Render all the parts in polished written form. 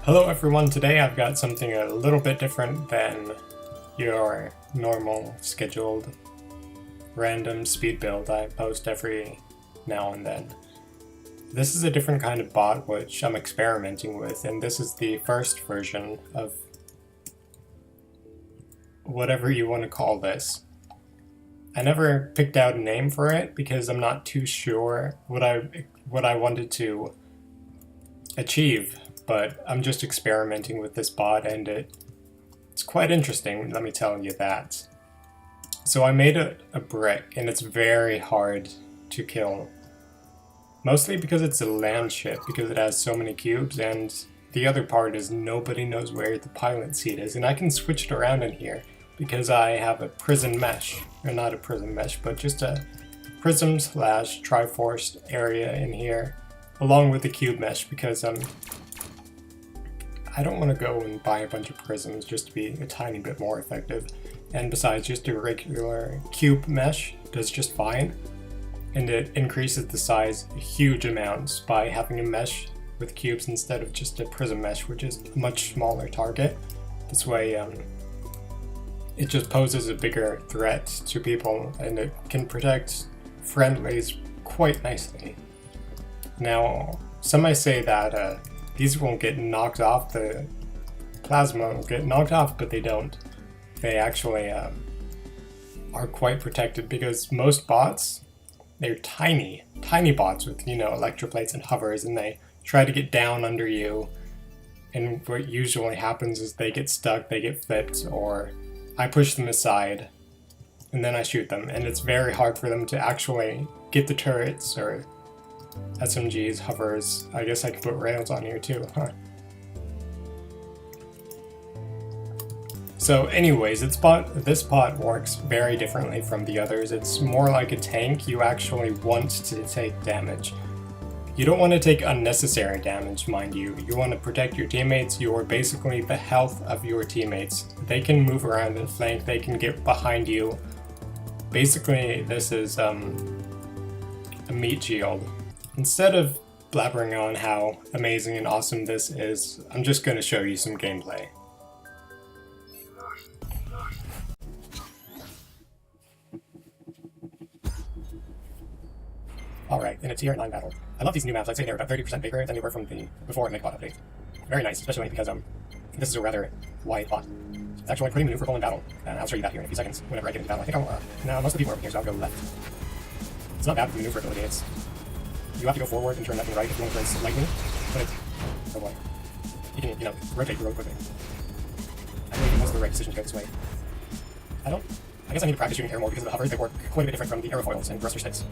Hello everyone, today I've got something a little bit different than your normal scheduled random speed build I post every now and then. This is a different kind of bot which I'm experimenting with, and this is the first version of whatever you want to call this. I never picked out a name for it because I'm not too sure what I wanted to achieve. But I'm just experimenting with this bot and it's quite interesting, let me tell you that. So I made a brick and it's very hard to kill. Mostly because it's a land ship, because it has so many cubes, and the other part is nobody knows where the pilot seat is. And I can switch it around in here because I have a prism mesh, or not a prism mesh, but just a prism / Triforce area in here, along with the cube mesh, because I don't want to go and buy a bunch of prisms just to be a tiny bit more effective. And besides, just a regular cube mesh does just fine. And it increases the size huge amounts by having a mesh with cubes instead of just a prism mesh, which is a much smaller target. This way, it just poses a bigger threat to people, and it can protect friendlies quite nicely. Now, some might say that these won't get knocked off, the plasma will get knocked off, but they don't. They actually are quite protected because most bots, they're tiny bots with, electroplates and hovers, and they try to get down under you. And what usually happens is they get stuck, they get flipped, or I push them aside and then I shoot them. And it's very hard for them to actually get the turrets or SMGs, hovers. I guess I could put rails on here too, huh? So anyways, this bot works very differently from the others. It's more like a tank. You actually want to take damage. You don't want to take unnecessary damage, mind you. You want to protect your teammates. You're basically the health of your teammates. They can move around and flank, they can get behind you. Basically, this is a meat shield. Instead of blabbering on how amazing and awesome this is, I'm just going to show you some gameplay. Alright, and it's Tier 9 battle. I love these new maps. I'd say they're about 30% bigger than they were from the before Midbot update. Very nice, especially because this is a rather wide bot. It's actually pretty maneuverable in battle, and I'll show you that here in a few seconds whenever I get into battle. I think now most of the people are over here, so I'll go left. It's not bad with maneuverability. You have to go forward and turn left and right if you want to turn lightly, but oh boy. You can, rotate really quickly. I really think most of the right decision to go this way. I guess I need to practice shooting air more because the hovers, they work quite a bit different from the aerofoils and thruster sticks.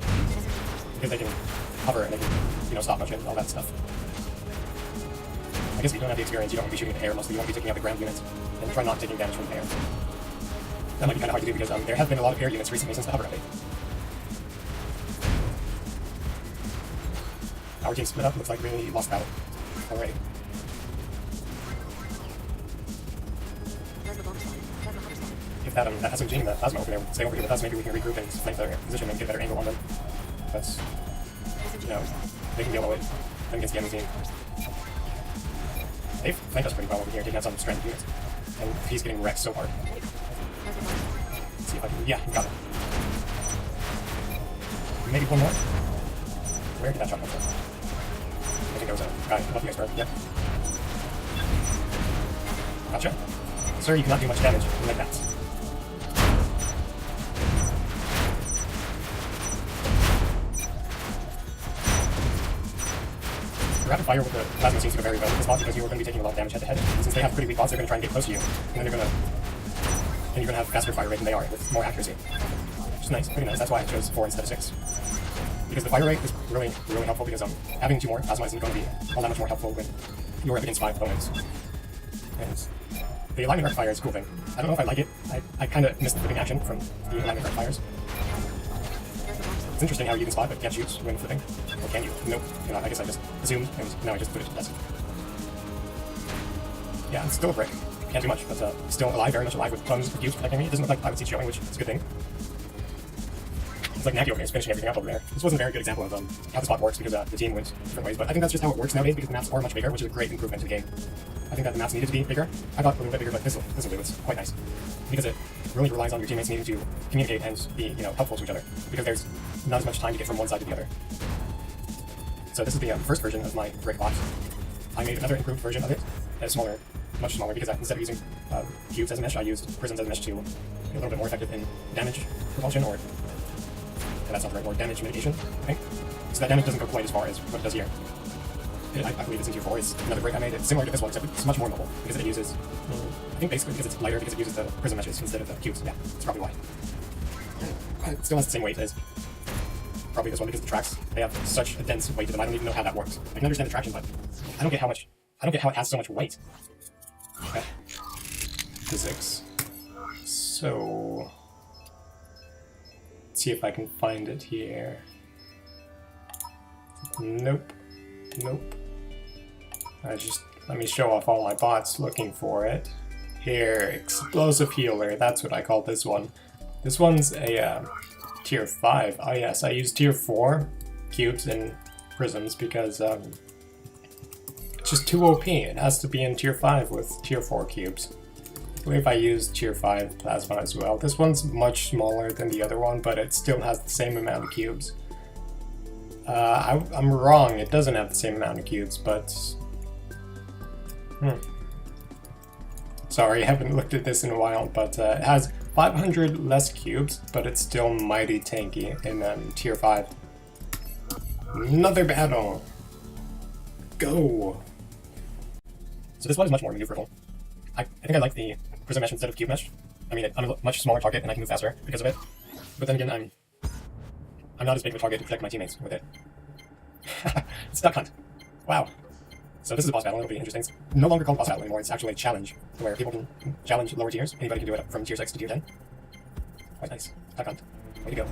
Because they can hover and they can, stop motion and all that stuff. I guess if you don't have the experience, you don't want to be shooting in the air, mostly you want to be taking out the ground units, and try not taking damage from the air. That might be kind of hard to do because there have been a lot of air units recently since the hover update. Our team split up, looks like we lost battle already. If that SMG and the plasma over there would stay over here with us, maybe we can regroup and flank their position and get a better angle on them. But, they can deal with it against the enemy team. They've flanked us pretty well over here, taking out some stranded units. And he's getting wrecked so hard. Let's see if I can, yeah, he got it. Maybe one more? Where did that shot come from? I think there was a guy above the iceberg, yep. Gotcha. Sir, you cannot do much damage like that. Rapid fire with the plasma seems to go very well with this bot because you're going to be taking a lot of damage head to head. Since they have pretty weak bots, they're going to try and get close to you, and then you're going to have faster fire rate than they are with more accuracy. Which is nice, pretty nice. That's why I chose 4 instead of 6. Because the fire rate is really, really helpful because having 2 more plasma isn't going to be all that much more helpful when you're up against 5 opponents. And the alignment arc fire is a cool thing. I don't know if I like it. I kind of missed the flipping action from the alignment arc fires. It's interesting how you can spot but can't shoot when flipping. Or can you? Nope. I guess I just assumed and now I just put it to the desk. Yeah, it's still a brick. Can't do much, but still alive, very much alive with tons of cubes protecting me. It doesn't look like pilot seats showing, which is a good thing. It's like Nagi over here is finishing everything up over there. This wasn't a very good example of how the spot works because the team went different ways, but I think that's just how it works nowadays because the maps are much bigger, which is a great improvement to the game. I think that the maps needed to be bigger. I thought a little bit bigger, but this will do. It's quite nice because it really relies on your teammates needing to communicate and be, you know, helpful to each other because there's not as much time to get from one side to the other. So this is the first version of my brick box. I made another improved version of it, smaller, much smaller, because instead of using cubes as a mesh, I used prisms as a mesh to be a little bit more effective in damage propulsion, or that's not the right word, damage mitigation, I think. So that damage doesn't go quite as far as what it does here. I believe it's in tier 4. It's another brick I made. It's similar to this one, except it's much more mobile, because it uses, I think basically because it's lighter, because it uses the prism meshes instead of the cubes. Yeah, that's probably why. It still has the same weight as probably this one, because the tracks, they have such a dense weight to them. I don't even know how that works. I can understand the traction, but I don't get how it has so much weight. Okay. Physics. So let's see if I can find it here. Nope. Let me show off all my bots looking for it. Here, explosive healer, that's what I call this one. This one's a tier 5. Oh yes, I use tier 4 cubes and prisms because it's just too OP. It has to be in tier 5 with tier 4 cubes. I believe I used tier 5 plasma as well. This one's much smaller than the other one, but it still has the same amount of cubes. I'm wrong, it doesn't have the same amount of cubes, but... Sorry, I haven't looked at this in a while, but it has 500 less cubes, but it's still mighty tanky in tier 5. Another battle! Go! So this one is much more maneuverable. I think I like the prism mesh instead of cube mesh. I mean, I'm a much smaller target and I can move faster because of it. But then again, I'm not as big of a target to protect my teammates with it. It's Duck Hunt. Wow. So this is a boss battle, it'll be interesting. It's no longer called boss battle anymore, it's actually a challenge, where people can challenge lower tiers. Anybody can do it from tier 6 to tier 10. Quite nice. Duck Hunt. Way to go.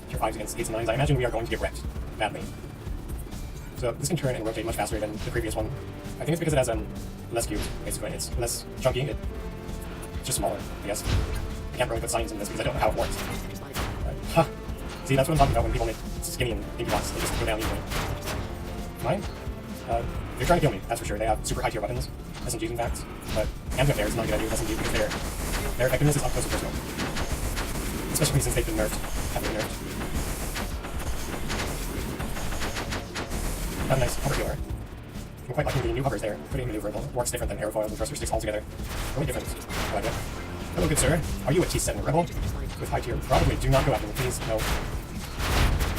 Tier 5s against 8s and 9s. I imagine we are going to get wrecked. Badly. So this can turn and rotate much faster than the previous one. I think it's because it has less cubes, basically. It's less chunky, it's just smaller, I guess. I can't really put science in this because I don't know how it works. Huh. See, that's what I'm talking about when people make skinny and pinky bots. They just go down easily. Mine? They're trying to kill me, that's for sure. They have super high tier weapons, SMGs in fact, but Amgen there is not a good idea with SMG because their effectiveness is up close and personal. Especially since they've been nerfed, heavily nerfed. Got a nice hover healer. I'm quite liking the new hovers there. Pretty maneuverable. Works different than airfoils and thruster sticks altogether. Really different. I like it. Hello, good sir. Are you a T7 rebel? With high tier? Probably. Do not go after me, please. No.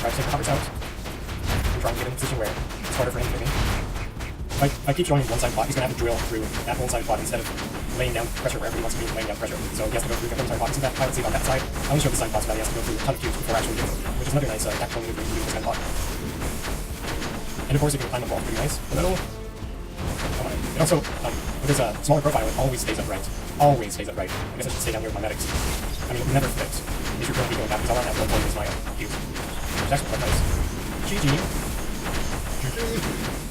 Try to take the hovers out. I'm trying to get in a position where it's harder for him to hit me. If I keep showing him one-side bot, he's going to have to drill through that one-side bot instead of laying down pressure wherever he wants to be laying down pressure. So he has to go through the one-side bot. See that pilot seat on that side? I only show the side bots, but he has to go through a ton of cubes before actually getting them, which is another nice tactical maneuver to do with this kind of bot. And of course, you can climb the wall pretty nice. A little. Come on. It also, with this smaller profile, it always stays upright. Always stays upright. I guess I should stay down here with my medics. I mean, it never flips. If you're going to be going back, because all I have 1 point is my cubes. Which is actually quite nice. GG. GG.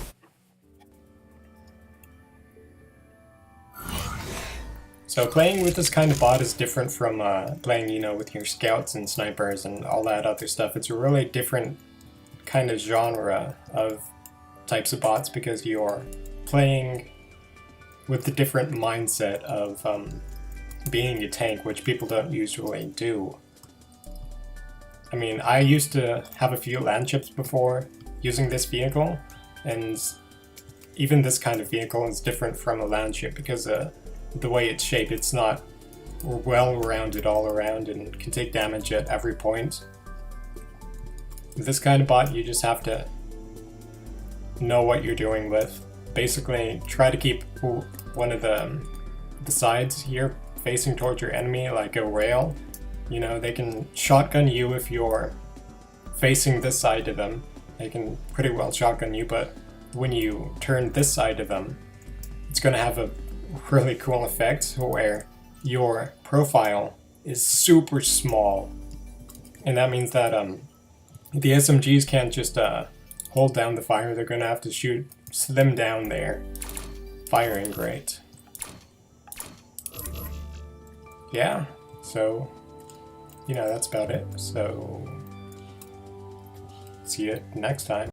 So playing with this kind of bot is different from playing, you know, with your scouts and snipers and all that other stuff. It's a really different kind of genre of types of bots because you're playing with the different mindset of being a tank, which people don't usually do. I mean, I used to have a few land chips before using this vehicle, and even this kind of vehicle is different from a land chip because the way it's shaped, it's not well-rounded all around and can take damage at every point. With this kind of bot, you just have to know what you're doing with. Basically, try to keep one of the sides here facing towards your enemy, like a rail. You know, they can shotgun you if you're facing this side of them. They can pretty well shotgun you, but when you turn this side of them, it's going to have a really cool effect where your profile is super small, and that means that the SMGs can't just hold down the fire. They're gonna have to slim down their firing rate. Yeah, so you know, that's about it. So see you next time.